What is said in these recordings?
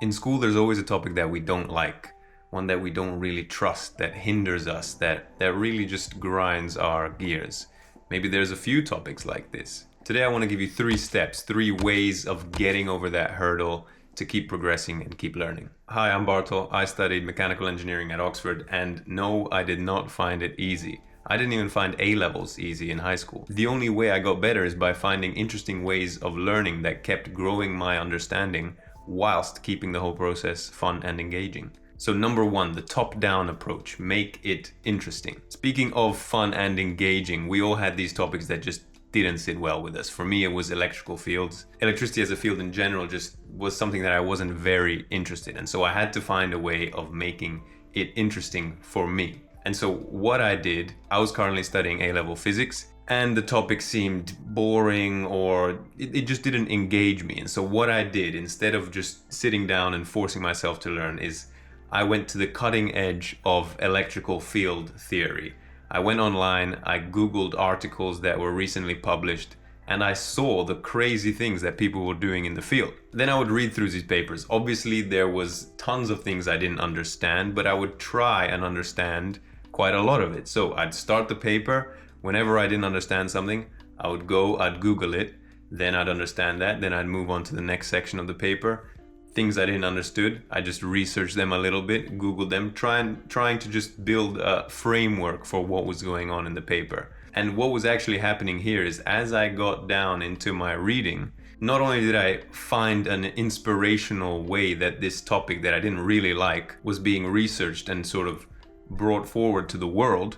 In school, there's always a topic that we don't like, one that we don't really trust, that hinders us, that really just grinds our gears. Maybe there's a few topics like this. Today, I want to give you 3 steps, 3 ways of getting over that hurdle to keep progressing and keep learning. Hi, I'm Bartol. I studied mechanical engineering at Oxford, and no, I did not find it easy. I didn't even find A-levels easy in high school. The only way I got better is by finding interesting ways of learning that kept growing my understanding whilst keeping the whole process fun and engaging. So number 1, the top-down approach, make it interesting. Speaking of fun and engaging, we all had these topics that just didn't sit well with us. For me, it was electrical fields. Electricity as a field in general just was something that I wasn't very interested in. So I had to find a way of making it interesting for me. And so what I did, I was currently studying A-level physics, and the topic seemed boring or it just didn't engage me. And so what I did, instead of just sitting down and forcing myself to learn, is I went to the cutting edge of electrical field theory. I went online, I Googled articles that were recently published, and I saw the crazy things that people were doing in the field. Then I would read through these papers. Obviously, there was tons of things I didn't understand, but I would try and understand quite a lot of it. So I'd start the paper. Whenever I didn't understand something, I'd Google it, then I'd understand that, then I'd move on to the next section of the paper. Things I didn't understood, I just researched them a little bit, Googled them, trying to just build a framework for what was going on in the paper. And what was actually happening here is, as I got down into my reading, not only did I find an inspirational way that this topic that I didn't really like was being researched and sort of brought forward to the world,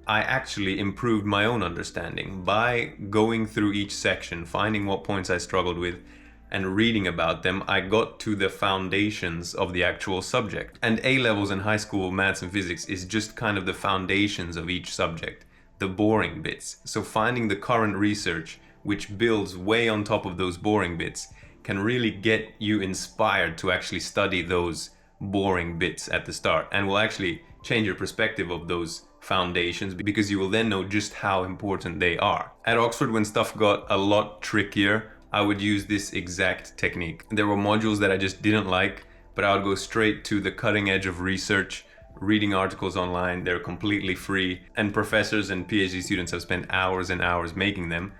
I actually improved my own understanding by going through each section, finding what points I struggled with, and reading about them. I got to the foundations of the actual subject. And A-levels in high school maths and physics is just kind of the foundations of each subject, the boring bits. So finding the current research, which builds way on top of those boring bits, can really get you inspired to actually study those boring bits at the start, and will actually change your perspective of those foundations, because you will then know just how important they are. At Oxford, when stuff got a lot trickier, I would use this exact technique. There were modules that I just didn't like, but I would go straight to the cutting edge of research, reading articles online. They're completely free, and professors and PhD students have spent hours and hours making them.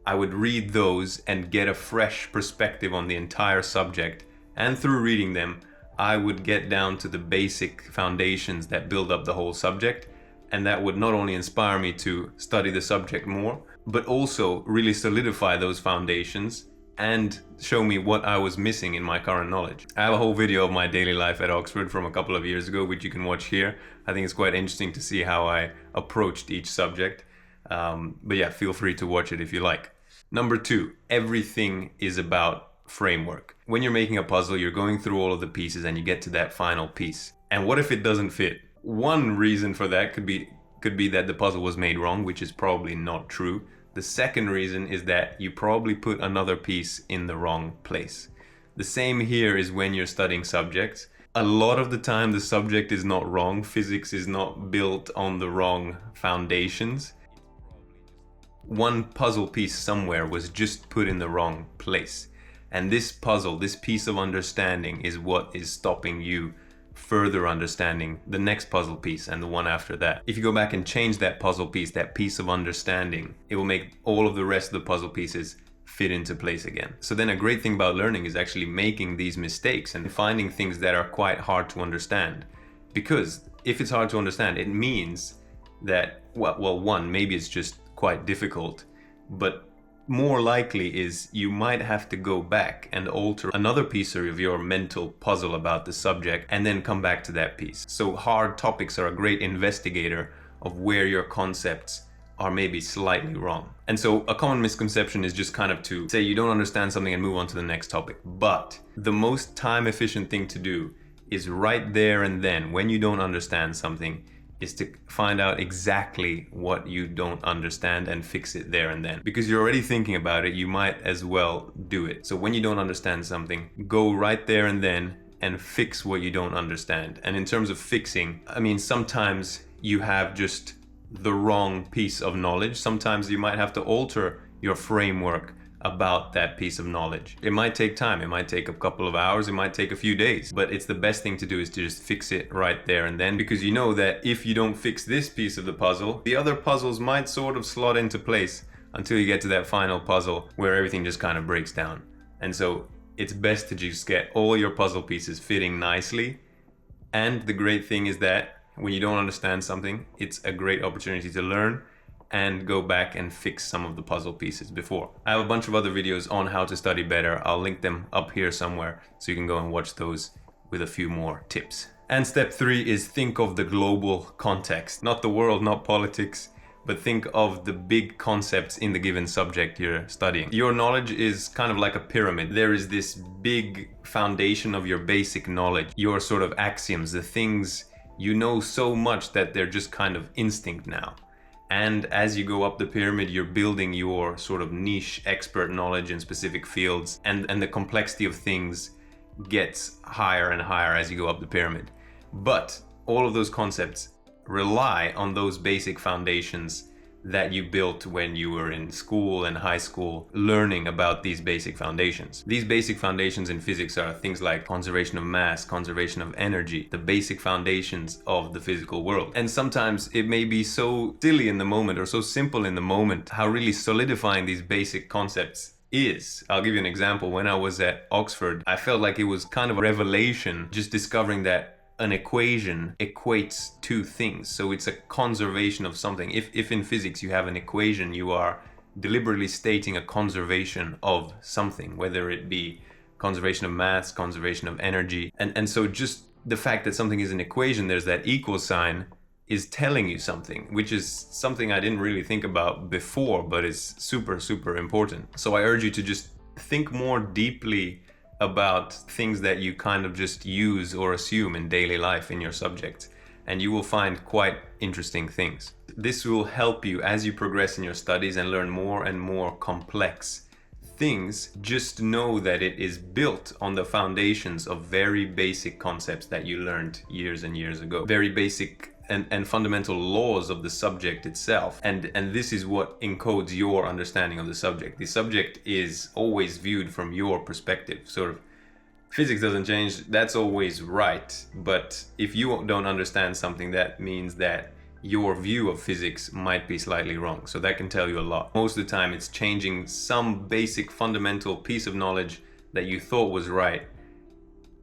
I would read those and get a fresh perspective on the entire subject, and through reading them, I would get down to the basic foundations that build up the whole subject. And that would not only inspire me to study the subject more, but also really solidify those foundations and show me what I was missing in my current knowledge. I have a whole video of my daily life at Oxford from a couple of years ago, which you can watch here. I think it's quite interesting to see how I approached each subject. But yeah, feel free to watch it if you like. Number 2, everything is about framework. When you're making a puzzle, you're going through all of the pieces and you get to that final piece. And what if it doesn't fit? One reason for that could be that the puzzle was made wrong, which is probably not true. The second reason is that you probably put another piece in the wrong place. The same here is when you're studying subjects. A lot of the time the subject is not wrong. Physics is not built on the wrong foundations. One puzzle piece somewhere was just put in the wrong place. And this puzzle, this piece of understanding, is what is stopping you further understanding the next puzzle piece and the one after that. If you go back and change that puzzle piece, that piece of understanding, it will make all of the rest of the puzzle pieces fit into place again. So then a great thing about learning is actually making these mistakes and finding things that are quite hard to understand. Because if it's hard to understand, it means that, well, one, maybe it's just quite difficult, but more likely is you might have to go back and alter another piece of your mental puzzle about the subject and then come back to that piece. So hard topics are a great investigator of where your concepts are maybe slightly wrong. And so a common misconception is just kind of to say you don't understand something and move on to the next topic. But the most time efficient thing to do is right there and then, when you don't understand something, is to find out exactly what you don't understand and fix it there and then. Because you're already thinking about it, you might as well do it. So when you don't understand something, go right there and then and fix what you don't understand. And in terms of fixing, I mean, sometimes you have just the wrong piece of knowledge. Sometimes you might have to alter your framework about that piece of knowledge. It might take time, it might take a couple of hours, it might take a few days, but it's the best thing to do is to just fix it right there and then, because you know that if you don't fix this piece of the puzzle, the other puzzles might sort of slot into place until you get to that final puzzle where everything just kind of breaks down. And so it's best to just get all your puzzle pieces fitting nicely. And the great thing is that when you don't understand something, it's a great opportunity to learn and go back and fix some of the puzzle pieces before. I have a bunch of other videos on how to study better. I'll link them up here somewhere so you can go and watch those with a few more tips. And step 3 is think of the global context, not the world, not politics, but think of the big concepts in the given subject you're studying. Your knowledge is kind of like a pyramid. There is this big foundation of your basic knowledge, your sort of axioms, the things you know so much that they're just kind of instinct now. And as you go up the pyramid, you're building your sort of niche expert knowledge in specific fields, and the complexity of things gets higher and higher as you go up the pyramid. But all of those concepts rely on those basic foundations that you built when you were in school and high school, learning about these basic foundations. These basic foundations in physics are things like conservation of mass, conservation of energy, the basic foundations of the physical world. And sometimes it may be so silly in the moment or so simple in the moment how really solidifying these basic concepts is. I'll give you an example. When I was at Oxford, I felt like it was kind of a revelation just discovering that an equation equates two things. So it's a conservation of something. If in physics you have an equation, you are deliberately stating a conservation of something, whether it be conservation of mass, conservation of energy. And so just the fact that something is an equation, there's that equal sign, is telling you something, which is something I didn't really think about before, but is super, super important. So I urge you to just think more deeply about things that you kind of just use or assume in daily life in your subject, and you will find quite interesting things. This will help you as you progress in your studies and learn more and more complex things. Just know that it is built on the foundations of very basic concepts that you learned years and years ago, very basic and fundamental laws of the subject itself. And this is what encodes your understanding of the subject. The subject is always viewed from your perspective. Sort of physics doesn't change, that's always right. But if you don't understand something, that means that your view of physics might be slightly wrong. So that can tell you a lot. Most of the time it's changing some basic fundamental piece of knowledge that you thought was right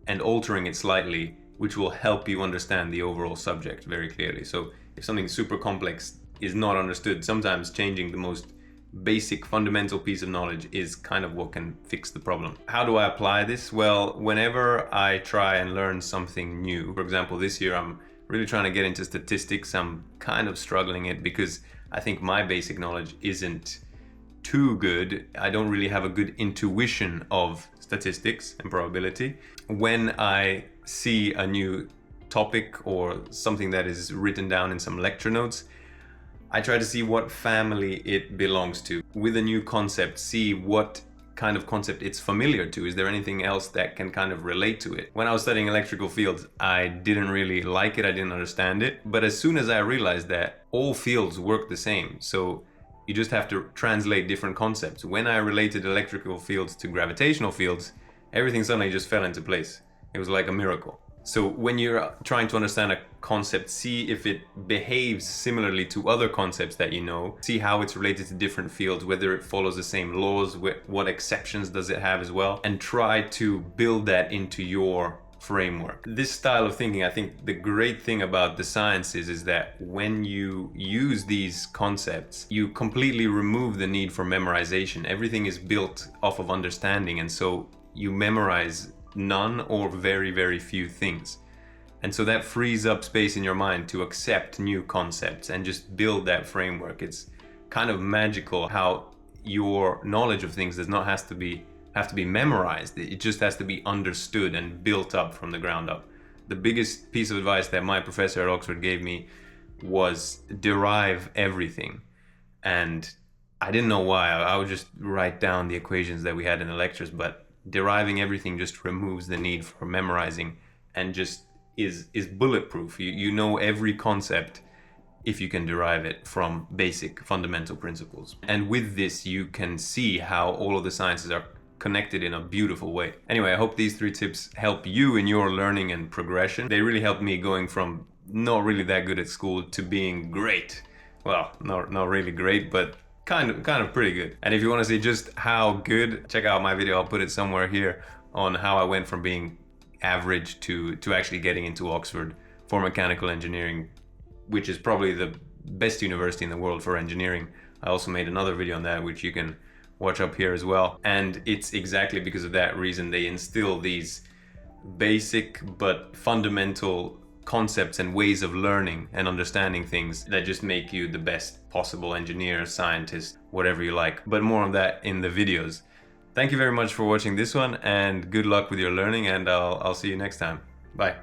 and altering it slightly, which will help you understand the overall subject very clearly. So if something super complex is not understood, sometimes changing the most basic fundamental piece of knowledge is kind of what can fix the problem. How do I apply this? Well, whenever I try and learn something new, for example, this year I'm really trying to get into statistics. I'm kind of struggling it because I think my basic knowledge isn't too good. I don't really have a good intuition of statistics and probability. When I see a new topic or something that is written down in some lecture notes, I try to see what family it belongs to. With a new concept, see what kind of concept it's familiar to. Is there anything else that can kind of relate to it? When I was studying electrical fields, I didn't really like it, I didn't understand it. But as soon as I realized that all fields work the same, so you just have to translate different concepts. When I related electrical fields to gravitational fields, everything suddenly just fell into place. It was like a miracle. So when you're trying to understand a concept, see if it behaves similarly to other concepts that you know. See how it's related to different fields, whether it follows the same laws, what exceptions does it have as well, and try to build that into your framework. This style of thinking, I think the great thing about the sciences is that when you use these concepts, you completely remove the need for memorization. Everything is built off of understanding, and so you memorize none or very, very few things. And so that frees up space in your mind to accept new concepts and just build that framework. It's kind of magical how your knowledge of things does not have to be memorized. It just has to be understood and built up from the ground up. The biggest piece of advice that my professor at Oxford gave me was derive everything. And I didn't know why. I would just write down the equations that we had in the lectures, but deriving everything just removes the need for memorizing and just is bulletproof. You know every concept if you can derive it from basic fundamental principles. And with this, you can see how all of the sciences are connected in a beautiful way. Anyway, I hope these 3 tips help you in your learning and progression. They really helped me going from not really that good at school to being great. Well, not really great, but kind of pretty good. And if you want to see just how good, check out my video. I'll put it somewhere here on how I went from being average to actually getting into Oxford for mechanical engineering, which is probably the best university in the world for engineering. I also made another video on that, which you can watch up here as well. And it's exactly because of that reason they instill these basic but fundamental concepts and ways of learning and understanding things that just make you the best possible engineer, scientist, whatever you like. But more on that in the videos. Thank you very much for watching this one, and good luck with your learning, and I'll see you next time. Bye.